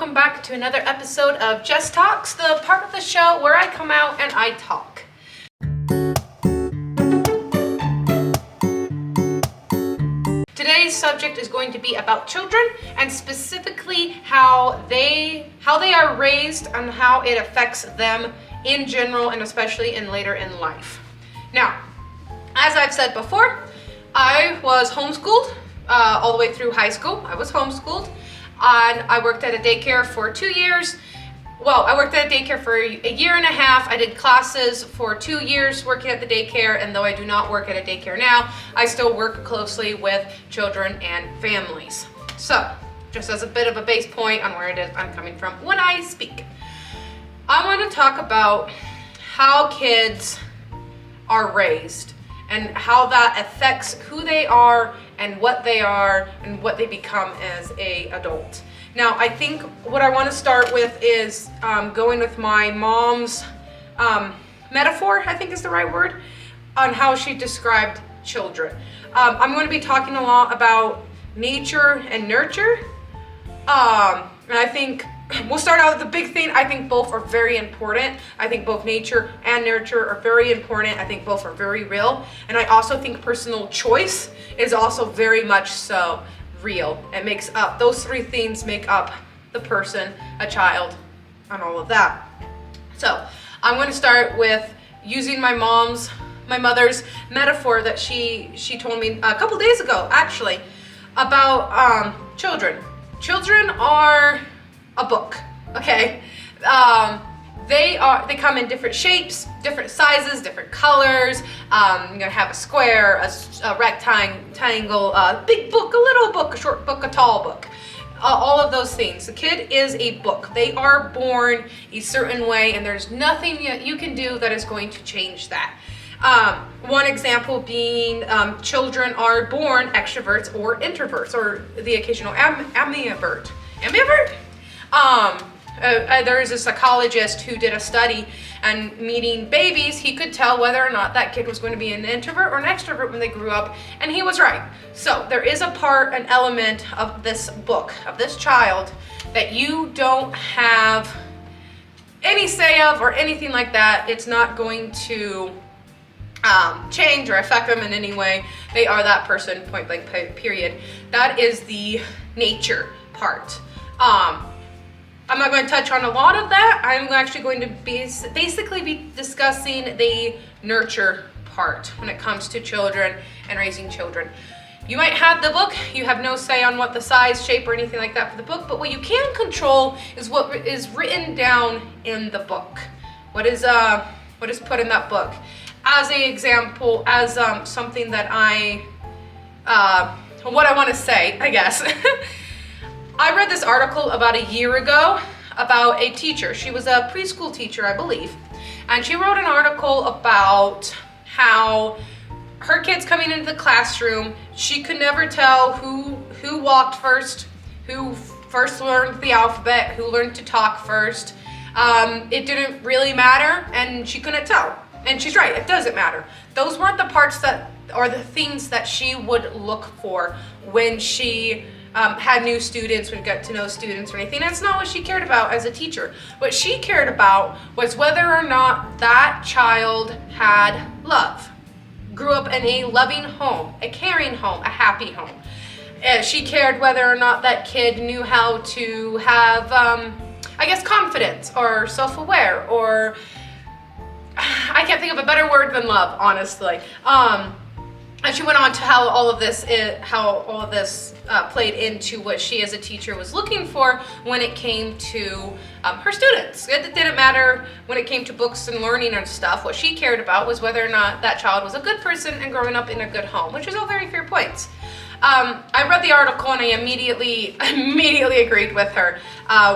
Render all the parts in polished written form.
welcome back to another episode of JessTalks, the part of the show where I come out and I talk. Today's subject is going to be about children and specifically how they are raised and how it affects them in general and especially later in life. Now, as I've said before, I was homeschooled all the way through high school. I was homeschooled. And I worked at a daycare for 2 years. Well, I worked at a daycare for a year and a half. I did classes for 2 years working at the daycare, and though I do not work at a daycare now, I still work closely with children and families. So, just as a bit of a base point on where it is I'm coming from when I speak. I want to talk about how kids are raised and how that affects who they are and what they become as a adult. Now, I think what I want to start with is going with my mom's metaphor, I think is the right word, on how she described children. I'm going to be talking a lot about nature and nurture. And I think we'll start out with the big thing. I think both are very important. I think both nature and nurture are very important. I think both are very real. And I also think personal choice is also very much so real. It makes up, those three things make up the person, a child, and all of that. So I'm going to start with using my mother's metaphor that she told me a couple days ago, actually, about children. Children are a book, okay? They come in different shapes, different sizes, different colors. You're gonna have a square, a rectangle, a big book, a little book, a short book, a tall book. All of those things. The kid is a book. They are born a certain way, and there's nothing you can do that is going to change that. One example being children are born extroverts or introverts, or the occasional ambivert. There is a psychologist who did a study, and meeting babies, he could tell whether or not that kid was going to be an introvert or an extrovert when they grew up, and he was right. So there is an element of this book, of this child, that you don't have any say of or anything like that. It's not going to change or affect them in any way. They are that person, point blank, period. That is the nature part. I'm not going to touch on a lot of that. I'm actually going to basically be discussing the nurture part when it comes to children and raising children. You might have the book, you have no say on what the size, shape, or anything like that for the book, but what you can control is what is written down in the book. What is put in that book. As an example, as something that what I want to say, I guess. I read this article about a year ago about a teacher. She was a preschool teacher, I believe. And she wrote an article about how her kids coming into the classroom, she could never tell who walked first, who first learned the alphabet, who learned to talk first. It didn't really matter, and she couldn't tell. And she's right, it doesn't matter. Those weren't the parts or the things that she would look for when she had new students, would get to know students or anything. That's not what she cared about as a teacher. What she cared about was whether or not that child had love, grew up in a loving home, a caring home, a happy home. She cared whether or not that kid knew how to have, confidence or self-aware, or I can't think of a better word than love, honestly. And she went on to how all of this played into what she as a teacher was looking for when it came to her students. It didn't matter when it came to books and learning and stuff. What she cared about was whether or not that child was a good person and growing up in a good home, which is all very fair points. I read the article and I immediately agreed with her.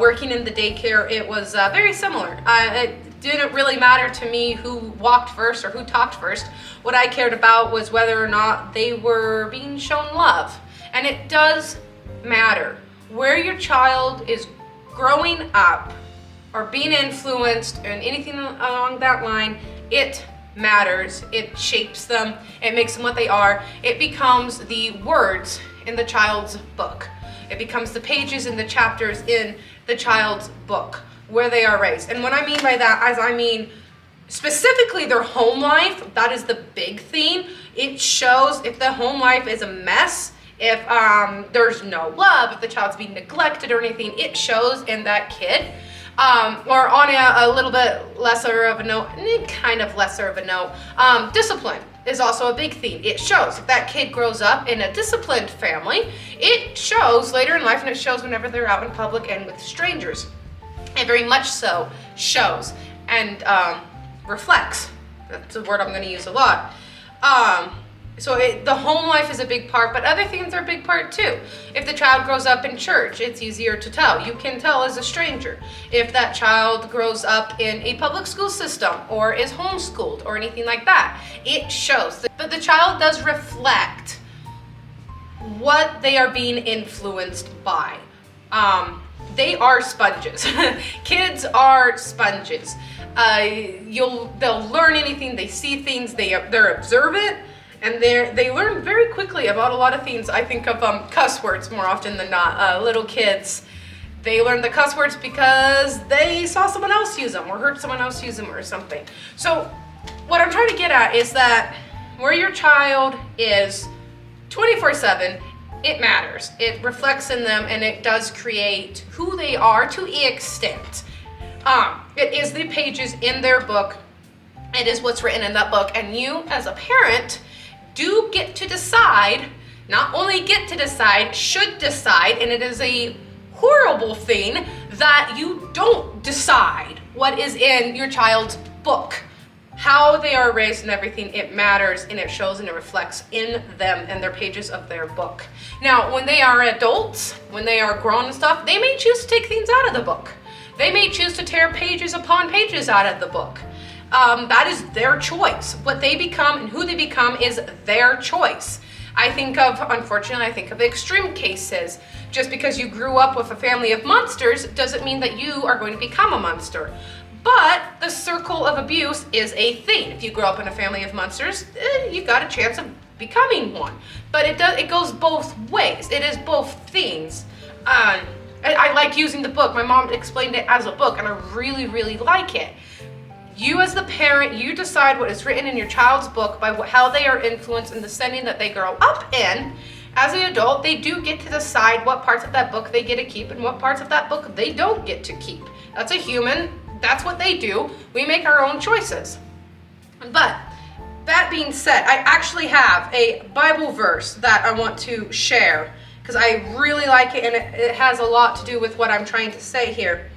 Working in the daycare, it was very similar. It didn't really matter to me who walked first or who talked first. What I cared about was whether or not they were being shown love. And it does matter where your child is growing up or being influenced and anything along that line. It matters. It shapes them. It makes them what they are. It becomes the words in the child's book. It becomes the pages and the chapters in the child's book, where they are raised. And what I mean by that is I mean specifically their home life. That is the big theme. It shows if the home life is a mess, if there's no love, if the child's being neglected or anything, it shows in that kid. Or on a little bit lesser of a note, kind of lesser of a note, discipline is also a big theme. It shows if that kid grows up in a disciplined family, it shows later in life, and it shows whenever they're out in public and with strangers. It very much so shows and reflects. That's a word I'm going to use a lot. So the home life is a big part, but other things are a big part too. If the child grows up in church, it's easier to tell. You can tell as a stranger. If that child grows up in a public school system or is homeschooled or anything like that, it shows. But the child does reflect what they are being influenced by. They are sponges. Kids are sponges. They'll learn anything. They see things. They're observant. And they learn very quickly about a lot of things. I think of cuss words more often than not. Little kids, they learn the cuss words because they saw someone else use them or heard someone else use them or something. So what I'm trying to get at is that where your child is 24/7, it matters. It reflects in them, and it does create who they are to an extent. It is the pages in their book. It is what's written in that book. And you, as a parent, do get to decide, not only get to decide, should decide, and it is a horrible thing that you don't decide what is in your child's book. How they are raised and everything, it matters, and it shows and it reflects in them and their pages of their book. Now, when they are adults, when they are grown and stuff, they may choose to take things out of the book. They may choose to tear pages upon pages out of the book. That is their choice. What they become and who they become is their choice. Unfortunately, I think of extreme cases. Just because you grew up with a family of monsters doesn't mean that you are going to become a monster. But the circle of abuse is a thing. If you grow up in a family of monsters, you've got a chance of becoming one. But it goes both ways. It is both things. I like using the book. My mom explained it as a book, and I really, really like it. You as the parent, you decide what is written in your child's book by how they are influenced in the setting that they grow up in. As an adult, they do get to decide what parts of that book they get to keep and what parts of that book they don't get to keep. That's a human. That's what they do. We make our own choices. But that being said, I actually have a Bible verse that I want to share because I really like it, and it has a lot to do with what I'm trying to say here.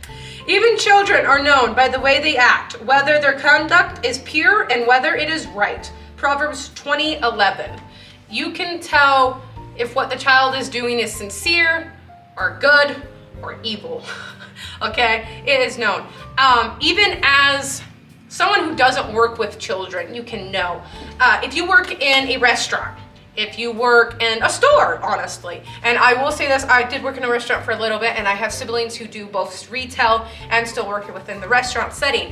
Even children are known by the way they act, whether their conduct is pure and whether it is right. Proverbs 20:11. You can tell if what the child is doing is sincere or good or evil. Okay, it is known. Even as someone who doesn't work with children, you can know. If you work in a restaurant, if you work in a store, honestly. And I will say this, I did work in a restaurant for a little bit, and I have siblings who do both retail and still work within the restaurant setting.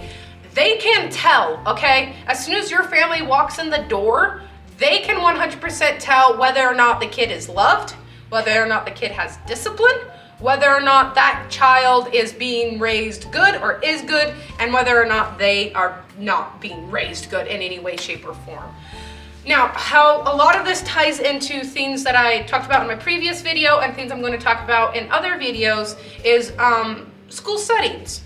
They can tell, okay? As soon as your family walks in the door, they can 100% tell whether or not the kid is loved, whether or not the kid has discipline, whether or not that child is being raised good or is good, and whether or not they are not being raised good in any way, shape, or form. Now, how a lot of this ties into things that I talked about in my previous video and things I'm going to talk about in other videos is school settings.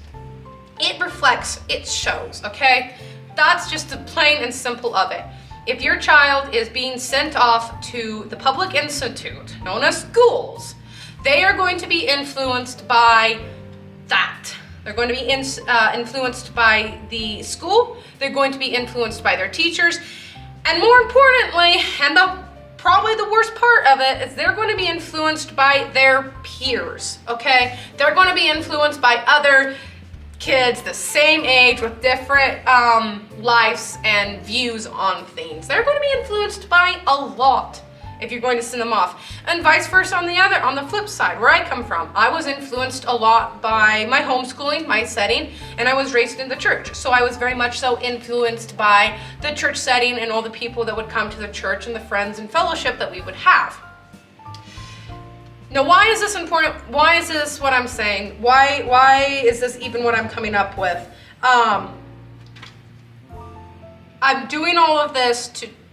It reflects, it shows, okay? That's just the plain and simple of it. If your child is being sent off to the public institute, known as schools, they are going to be influenced by that. They're going to be influenced by the school. They're going to be influenced by their teachers. And more importantly, and probably the worst part of it, is they're going to be influenced by their peers, okay? They're going to be influenced by other kids the same age with different lives and views on things. They're going to be influenced by a lot if you're going to send them off. And vice versa on the flip side, where I come from. I was influenced a lot by my homeschooling, my setting, and I was raised in the church. So I was very much so influenced by the church setting and all the people that would come to the church and the friends and fellowship that we would have. Now, why is this important? Why is this what I'm saying? Why is this even what I'm coming up with? I'm doing all of this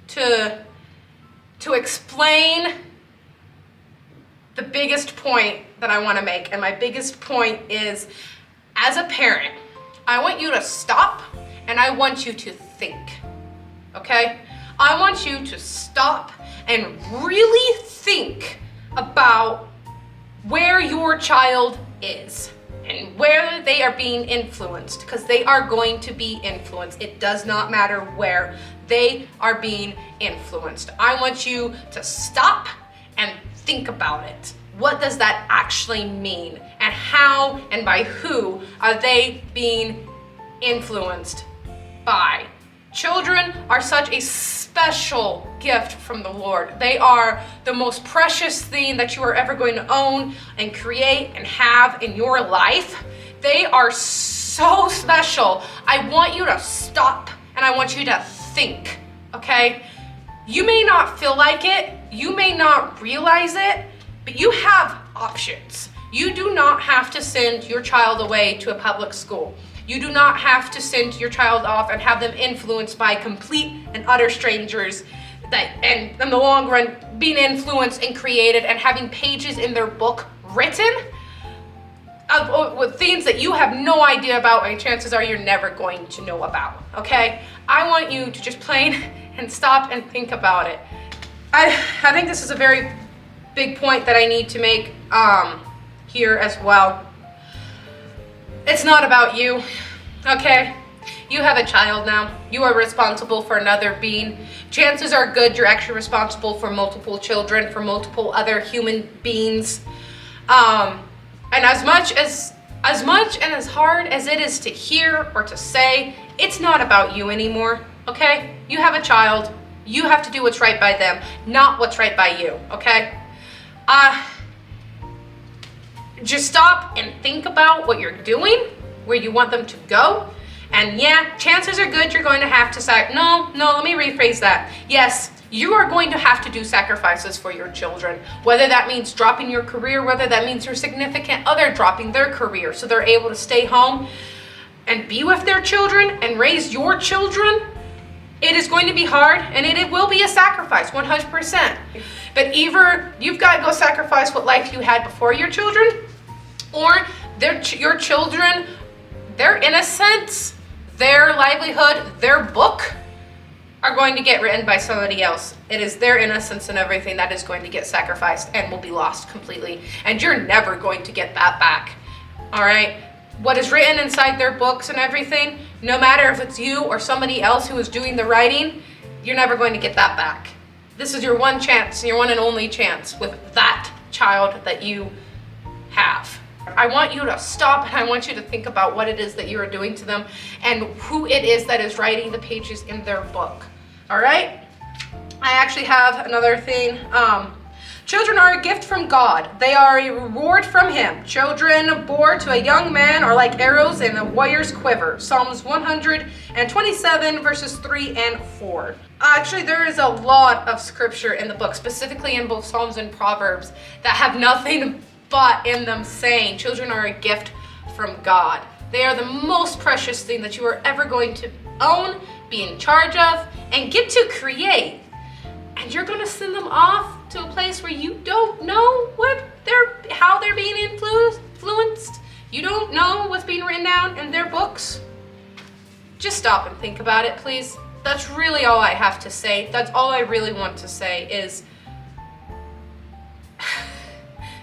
to explain the biggest point that I want to make. And my biggest point is, as a parent, I want you to stop and I want you to think, okay? I want you to stop and really think about where your child is and where they are being influenced, because they are going to be influenced. It does not matter where they are being influenced. I want you to stop and think about it. What does that actually mean? And how and by who are they being influenced by? Children are such a special gift from the Lord. They are the most precious thing that you are ever going to own and create and have in your life. They are so special. I want you to stop and I want you to think, okay? You may not feel like it, you may not realize it, but you have options. You do not have to send your child away to a public school. You do not have to send your child off and have them influenced by complete and utter strangers and in the long run being influenced and created and having pages in their book written with things that you have no idea about, and chances are you're never going to know about, okay? I want you to just plain and stop and think about it. I think this is a very big point that I need to make here as well. It's not about you, okay? You have a child now. You are responsible for another being. Chances are good you're actually responsible for multiple children, for multiple other human beings. And as much and as hard as it is to hear or to say, it's not about you anymore, okay? You have a child. You have to do what's right by them, not what's right by you, okay? Just stop and think about what you're doing, where you want them to go. And yeah, chances are good you're going to have to let me rephrase that. Yes, you are going to have to do sacrifices for your children, whether that means dropping your career, whether that means your significant other dropping their career so they're able to stay home and be with their children and raise your children. It is going to be hard, and it will be a sacrifice, 100%. But either you've got to go sacrifice what life you had before your children, or your children, their innocence, their livelihood, their book are going to get written by somebody else. It is their innocence and everything that is going to get sacrificed and will be lost completely. And you're never going to get that back, all right? What is written inside their books and everything, no matter if it's you or somebody else who is doing the writing, you're never going to get that back. This is your one chance, your one and only chance with that child that you have. I want you to stop and I want you to think about what it is that you are doing to them and who it is that is writing the pages in their book. All right? I actually have another thing. Children are a gift from God. They are a reward from Him. Children born to a young man are like arrows in a warrior's quiver. Psalms 127 verses 3 and 4. Actually, there is a lot of scripture in the book, specifically in both Psalms and Proverbs, that have nothing but in them saying children are a gift from God. They are the most precious thing that you are ever going to own, be in charge of, and get to create. And you're going to send them off to a place where you don't know how they're being influenced. You don't know what's being written down in their books. Just stop and think about it, please. That's really all I have to say. That's all I really want to say is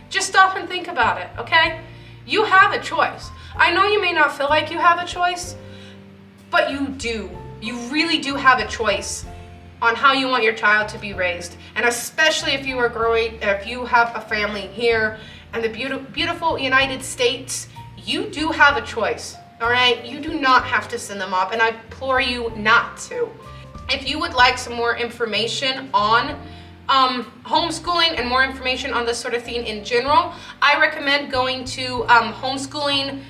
just stop and think about it, okay? You have a choice. I know you may not feel like you have a choice, but you do. You really do have a choice on how you want your child to be raised. And especially if you have a family here in the beautiful United States, you do have a choice, all right? You do not have to send them off, and I implore you not to. If you would like some more information on homeschooling and more information on this sort of thing in general, I recommend going to Homeschooling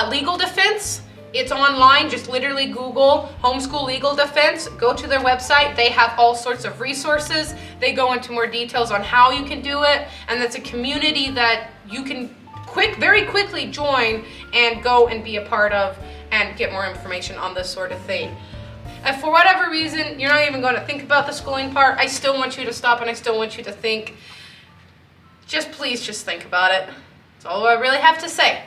Legal Defense. It's online. Just literally Google homeschool legal defense. Go to their website. They have all sorts of resources. They go into more details on how you can do it, and that's a community that you can very quickly join and go and be a part of and get more information on this sort of thing. If for whatever reason you're not even going to think about the schooling part, I still want you to stop and I still want you to think. Please just think about it. That's all I really have to say.